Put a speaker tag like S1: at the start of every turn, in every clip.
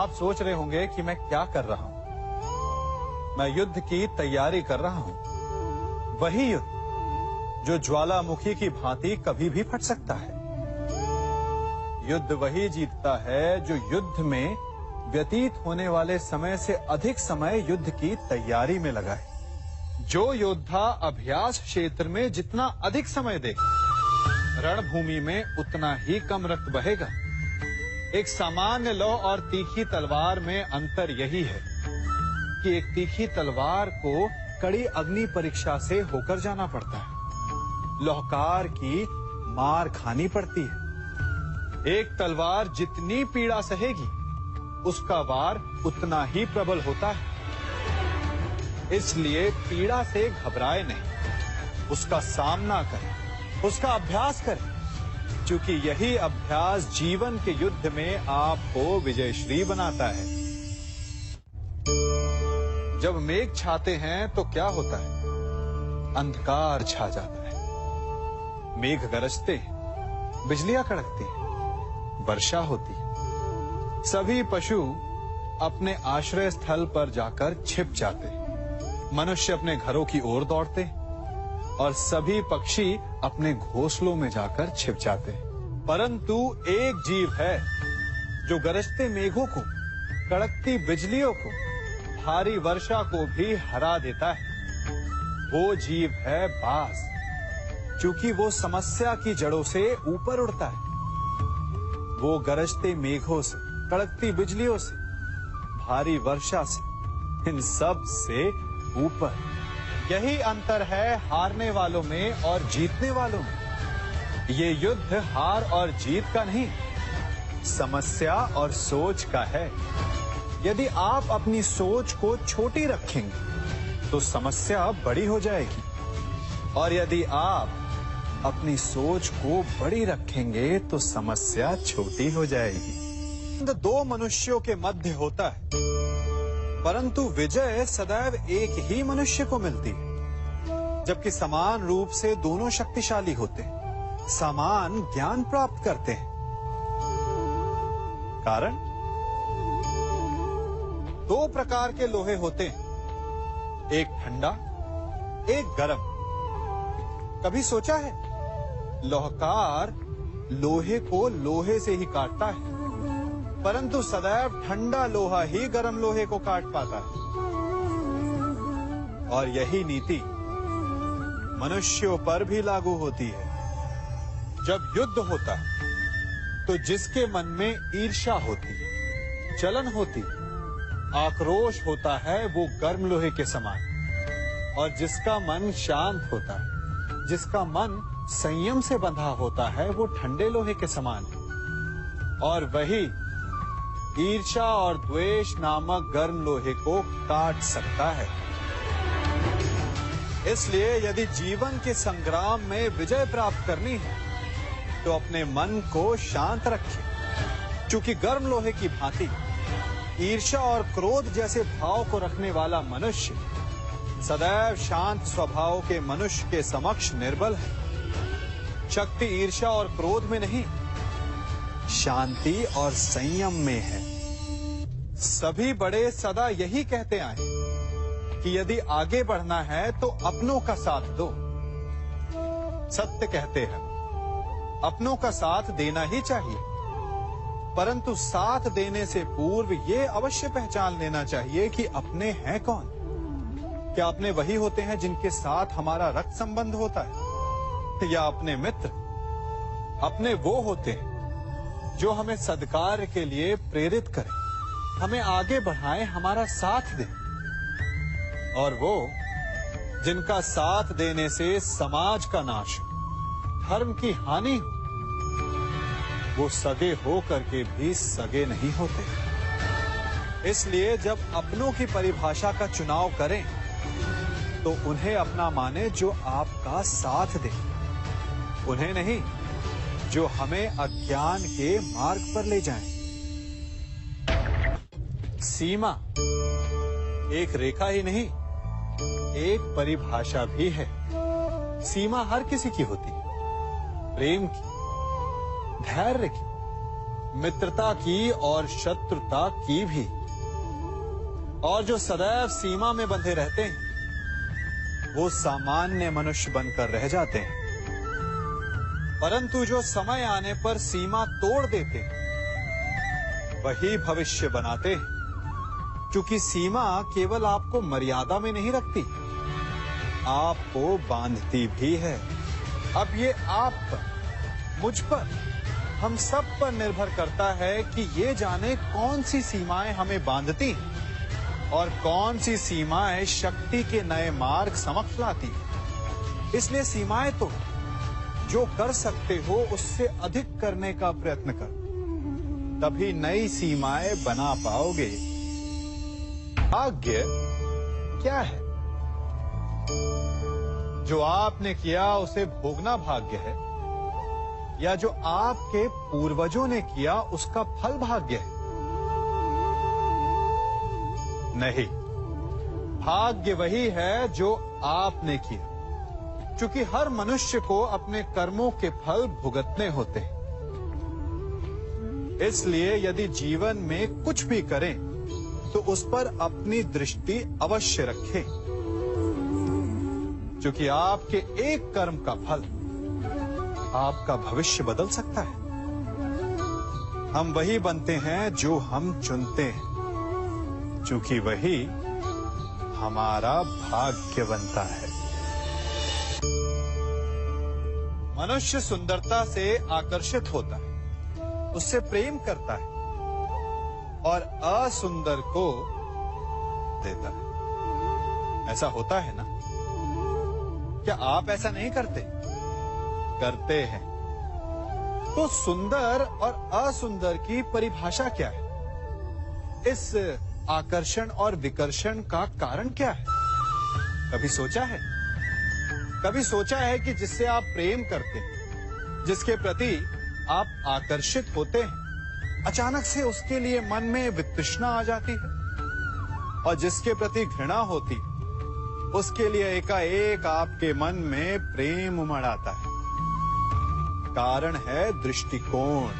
S1: आप सोच रहे होंगे कि मैं क्या कर रहा हूं। मैं युद्ध की तैयारी कर रहा हूं। वही युद्ध जो ज्वालामुखी की भांति कभी भी फट सकता है। युद्ध वही जीतता है जो युद्ध में व्यतीत होने वाले समय से अधिक समय युद्ध की तैयारी में लगाए। जो योद्धा अभ्यास क्षेत्र में जितना अधिक समय देगा, रणभूमि में उतना ही कम रक्त बहेगा। एक सामान्य लौह और तीखी तलवार में अंतर यही है कि एक तीखी तलवार को कड़ी अग्नि परीक्षा से होकर जाना पड़ता है। लौहकार की मार खानी पड़ती है। एक तलवार जितनी पीड़ा सहेगी, उसका वार उतना ही प्रबल होता है। इसलिए पीड़ा से घबराए नहीं, उसका सामना करें, उसका अभ्यास करें, क्योंकि यही अभ्यास जीवन के युद्ध में आपको विजयश्री बनाता है। जब मेघ छाते हैं तो क्या होता है? अंधकार छा जाता है। मेघ गरजते हैं, बिजलियां कड़कती हैं, वर्षा होती है। सभी पशु अपने आश्रय स्थल पर जाकर छिप जाते हैं। मनुष्य अपने घरों की ओर दौड़ते हैं और सभी पक्षी अपने घोंसलों में जाकर छिप जाते हैं। परंतु एक जीव है जो गरजते मेघों को, कड़कती बिजलियों को, भारी वर्षा को भी हरा देता है। वो जीव है बाज, क्योंकि वो समस्या की जड़ों से ऊपर उड़ता है। वो गरजते मेघों से, कड़कती बिजलियों से, भारी वर्षा से, इन सब से ऊपर। यही अंतर है हारने वालों में और जीतने वालों में। ये युद्ध हार और जीत का नहीं, समस्या और सोच का है। यदि आप अपनी सोच को छोटी रखेंगे तो समस्या बड़ी हो जाएगी, और यदि आप अपनी सोच को बड़ी रखेंगे तो समस्या छोटी हो जाएगी। दो मनुष्यों के मध्य होता है, परंतु विजय सदैव एक ही मनुष्य को मिलती है। जबकि समान रूप से दोनों शक्तिशाली होते हैं, समान ज्ञान प्राप्त करते हैं। कारण, दो प्रकार के लोहे होते हैं, एक ठंडा, एक गर्म। कभी सोचा है, लौहकार लोहे को लोहे से ही काटता है, परंतु सदैव ठंडा लोहा ही गर्म लोहे को काट पाता है। और यही नीति मनुष्यों पर भी लागू होती है। जब युद्ध होता है तो जिसके मन में ईर्ष्या होती है, जलन होती है, आक्रोश होता है, वो गर्म लोहे के समान। और जिसका मन शांत होता है, जिसका मन संयम से बंधा होता है, वो ठंडे लोहे के समान है। और वही ईर्ष्या और द्वेष नामक गर्म लोहे को काट सकता है। इसलिए यदि जीवन के संग्राम में विजय प्राप्त करनी है तो अपने मन को शांत रखें, क्योंकि गर्म लोहे की भांति ईर्ष्या और क्रोध जैसे भाव को रखने वाला मनुष्य सदैव शांत स्वभाव के मनुष्य के समक्ष निर्बल है। शक्ति ईर्ष्या और क्रोध में नहीं, शांति और संयम में है। सभी बड़े सदा यही कहते आए कि यदि आगे बढ़ना है तो अपनों का साथ दो। सत्य कहते हैं, अपनों का साथ देना ही चाहिए, परंतु साथ देने से पूर्व ये अवश्य पहचान लेना चाहिए कि अपने हैं कौन। क्या अपने वही होते हैं जिनके साथ हमारा रक्त संबंध होता है, या अपने मित्र? अपने वो होते हैं जो हमें सद्कार्य के लिए प्रेरित करें, हमें आगे बढ़ाएं, हमारा साथ दें। और वो जिनका साथ देने से समाज का नाश, धर्म की हानि हो, वो सगे हो करके भी सगे नहीं होते। इसलिए जब अपनों की परिभाषा का चुनाव करें तो उन्हें अपना माने जो आपका साथ दे, उन्हें नहीं जो हमें अज्ञान के मार्ग पर ले जाएं। सीमा एक रेखा ही नहीं, एक परिभाषा भी है। सीमा हर किसी की होती है, प्रेम की, धैर्य की, मित्रता की और शत्रुता की भी। और जो सदैव सीमा में बंधे रहते हैं वो सामान्य मनुष्य बनकर रह जाते हैं, परंतु जो समय आने पर सीमा तोड़ देते हैं वही भविष्य बनाते हैं, क्योंकि सीमा केवल आपको मर्यादा में नहीं रखती, आपको बांधती भी है। अब ये आप पर, मुझ पर, हम सब पर निर्भर करता है कि ये जाने कौन सी सीमाएं हमें बांधती हैं और कौन सी सीमाएं शक्ति के नए मार्ग समक्ष लाती हैं। इसलिए सीमाएं तो जो कर सकते हो उससे अधिक करने का प्रयत्न करो, तभी नई सीमाएं बना पाओगे। भाग्य क्या है? जो आपने किया उसे भोगना भाग्य है, या जो आपके पूर्वजों ने किया उसका फल भाग्य है? नहीं, भाग्य वही है जो आपने किया, क्योंकि हर मनुष्य को अपने कर्मों के फल भुगतने होते हैं। इसलिए यदि जीवन में कुछ भी करें तो उस पर अपनी दृष्टि अवश्य रखें, क्योंकि आपके एक कर्म का फल आपका भविष्य बदल सकता है। हम वही बनते हैं जो हम चुनते हैं, क्योंकि वही हमारा भाग्य बनता है। मनुष्य सुंदरता से आकर्षित होता है, उससे प्रेम करता है और असुंदर को देता है। ऐसा होता है ना? क्या आप ऐसा नहीं करते? करते हैं। तो सुंदर और असुंदर की परिभाषा क्या है? इस आकर्षण और विकर्षण का कारण क्या है? कभी सोचा है? कभी सोचा है कि जिससे आप प्रेम करते हैं, जिसके प्रति आप आकर्षित होते हैं, अचानक से उसके लिए मन में वितृष्णा आ जाती है, और जिसके प्रति घृणा होती है उसके लिए एकाएक आपके मन में प्रेम उमड़ आता है। कारण है दृष्टिकोण।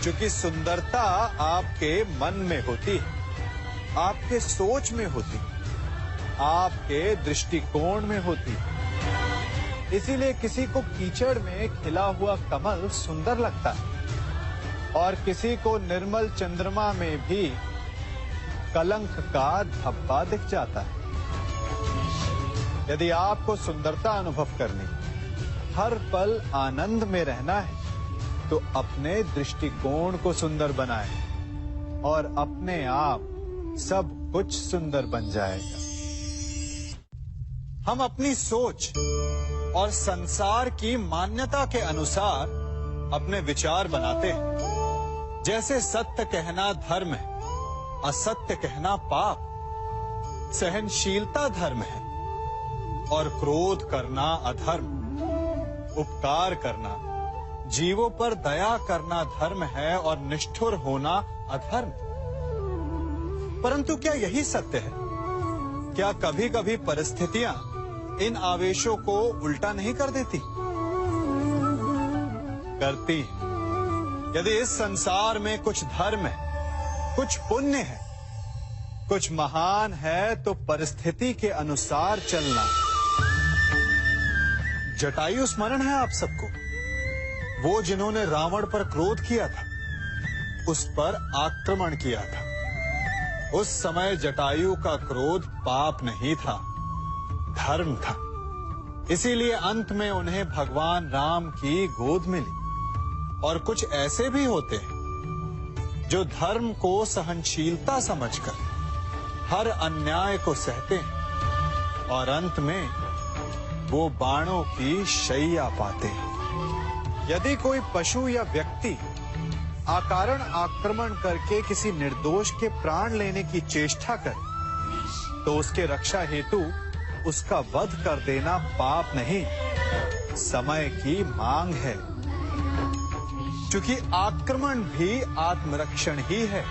S1: क्योंकि सुंदरता आपके मन में होती है, आपके सोच में होती है, आपके दृष्टिकोण में होती है। इसीलिए किसी को कीचड़ में खिला हुआ कमल सुंदर लगता है और किसी को निर्मल चंद्रमा में भी कलंक का धब्बा दिख जाता है। यदि आपको सुंदरता अनुभव करनी, हर पल आनंद में रहना है, तो अपने दृष्टिकोण को सुंदर बनाएं और अपने आप सब कुछ सुंदर बन जाएगा। हम अपनी सोच और संसार की मान्यता के अनुसार अपने विचार बनाते हैं। जैसे सत्य कहना धर्म है, असत्य कहना पाप, सहनशीलता धर्म है और क्रोध करना अधर्म, उपकार करना, जीवों पर दया करना धर्म है और निष्ठुर होना अधर्म। परंतु क्या यही सत्य है? क्या कभी कभी परिस्थितियां इन आवेशों को उल्टा नहीं कर देती? करती हैं। यदि इस संसार में कुछ धर्म है, कुछ पुण्य है, कुछ महान है, तो परिस्थिति के अनुसार चलना। जटायु स्मरण है आप सबको, वो जिन्होंने रावण पर क्रोध किया था, उस पर आक्रमण किया था। उस समय जटायु का क्रोध पाप नहीं था, धर्म था। इसीलिए अंत में उन्हें भगवान राम की गोद मिली। और कुछ ऐसे भी होते हैं जो धर्म को सहनशीलता समझकर हर अन्याय को सहते हैं और अंत में वो बाणों की शैया पाते हैं। यदि कोई पशु या व्यक्ति अकारण आक्रमण करके किसी निर्दोष के प्राण लेने की चेष्टा करे, तो उसके रक्षा हेतु उसका वध कर देना पाप नहीं, समय की मांग है। क्योंकि आक्रमण भी आत्मरक्षण ही है।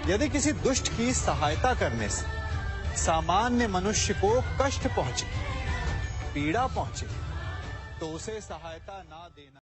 S1: यदि किसी दुष्ट की सहायता करने से सामान्य मनुष्य को कष्ट पहुंचे, पीड़ा पहुंचे, तो उसे सहायता ना देना